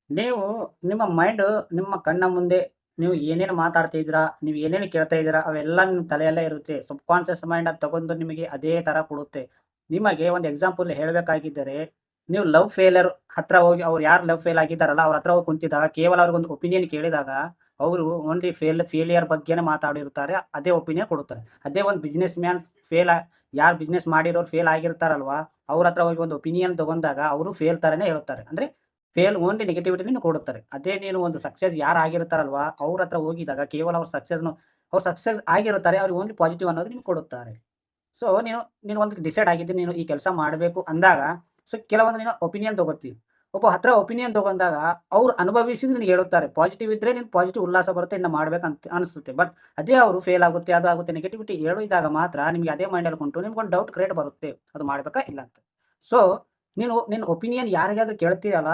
ನೀವು ನಿಮ್ಮ ಮೈಂಡು ನಿಮ್ಮ ಕಣ್ಣ ಮುಂದೆ ನೀವು ಏನೇನು ಮಾತಾಡ್ತಾ ಇದ್ದೀರಾ, ನೀವು ಏನೇನು ಕೇಳ್ತಾ ಇದ್ದೀರಾ, ಅವೆಲ್ಲ ನಿಮ್ಮ ತಲೆಯಲ್ಲೇ ಇರುತ್ತೆ. ಸಬ್‌ಕಾನ್ಷಿಯಸ್ ಮೈಂಡ್ ಅದು ತಗೊಂಡು ನಿಮಗೆ ಅದೇ ಥರ ಕೊಡುತ್ತೆ. ನಿಮಗೆ ಒಂದು ಎಕ್ಸಾಂಪಲ್ ಹೇಳಬೇಕಾಗಿದ್ದರೆ, ನೀವು ಲವ್ ಫೇಲ್ಯೂರ್ ಹತ್ರ ಹೋಗಿ ಅವ್ರು ಯಾರು ಲವ್ ಫೇಲ್ ಆಗಿದ್ದಾರಲ್ಲ, ಅವ್ರ ಹತ್ರ ಹೋಗಿ ಕುಂತಿದ್ದಾಗ ಕೇವಲ ಅವ್ರಿಗೊಂದು ಒಪಿನಿಯನ್ ಕೇಳಿದಾಗ, ಅವರು ಓನ್ಲಿ ಫೇಲಿಯರ್ ಬಗ್ಗೆನೇ ಮಾತಾಡಿರ್ತಾರೆ. ಅದೇ ಒಪಿನಿಯನ್ ಕೊಡುತ್ತಾರೆ. ಅದೇ ಒಂದು ಬಿಸಿನೆಸ್ ಮ್ಯಾನ್ ಫೇಲ್ ಆ ಯಾರು ಬಿಸಿನೆಸ್ ಮಾಡಿರೋರು ಫೇಲ್ ಆಗಿರ್ತಾರಲ್ವಾ, ಅವ್ರ ಹತ್ರ ಹೋಗಿ ಒಂದು ಒಪಿನಿಯನ್ ತಗೊಂಡಾಗ ಅವರು ಫೇಲ್ ಥರನೇ ಹೇಳುತ್ತಾರೆ. ಅಂದ್ರೆ ಫೇಲ್ ಓನ್ಲಿ ನೆಗೆಟಿವಿಟಿನೇ ಕೊಡುತ್ತಾರೆ. ಅದೇ ನೀನು ಒಂದು ಸಕ್ಸೆಸ್ ಯಾರು ಆಗಿರ್ತಾರಲ್ವಾ, ಅವ್ರ ಹತ್ರ ಹೋಗಿದಾಗ ಕೇವಲ ಅವ್ರು ಸಕ್ಸೆಸ್ ಆಗಿರುತ್ತಾರೆ. ಅವ್ರಿಗೆ ಓನ್ಲಿ ಪಾಸಿಟಿವ್ ಅನ್ನೋದು ನಿಮ್ಗೆ ಕೊಡುತ್ತಾರೆ. ಸೊ, ನೀನು ನೀನು ಒಂದು ಡಿಸೈಡ್ ಆಗಿದ್ದಿ ನೀನು ಈ ಕೆಲಸ ಮಾಡಬೇಕು ಅಂದಾಗ, ಸೊ, ಕೆಲವೊಂದು ನೀನು ಒಪಿನಿಯನ್ ತಗೋತಿ. ಒಬ್ಬ ಹತ್ರ ಒಪಿನಿಯನ್ ತಗೊಂಡಾಗ ಅವ್ರು ಅನುಭವಿಸಿದ್ದು ನಿನಗೆ ಹೇಳುತ್ತಾರೆ. ಪಾಸಿಟಿವ್ ಇದ್ರೆ ನೀನು ಪಾಸಿಟಿವ್ ಉಲ್ಲಾಸ ಬರುತ್ತೆ ಇನ್ನು ಮಾಡ್ಬೇಕಂತ ಅನಿಸುತ್ತೆ. ಬಟ್ ಅದೇ ಅವರು ಫೇಲ್ ಆಗುತ್ತೆ, ಅದು ಆಗುತ್ತೆ ನೆಗೆಟಿವಿಟಿ ಹೇಳಿದಾಗ ಮಾತ್ರ ನಿಮಗೆ ಅದೇ ಮೈಂಡಲ್ಲಿ ಕುಂತು ನಿಮ್ಗೊಂದು ಡೌಟ್ ಕ್ರಿಯೇಟ್ ಬರುತ್ತೆ. ಅದು ಮಾಡ್ಬೇಕಾ ಇಲ್ಲ ಅಂತ. ಸೊ, ನೀನು ನಿನ್ನ ಒಪಿನಿಯನ್ ಯಾರಿಗಾದ್ರೂ ಕೇಳ್ತೀಯಲ್ಲ,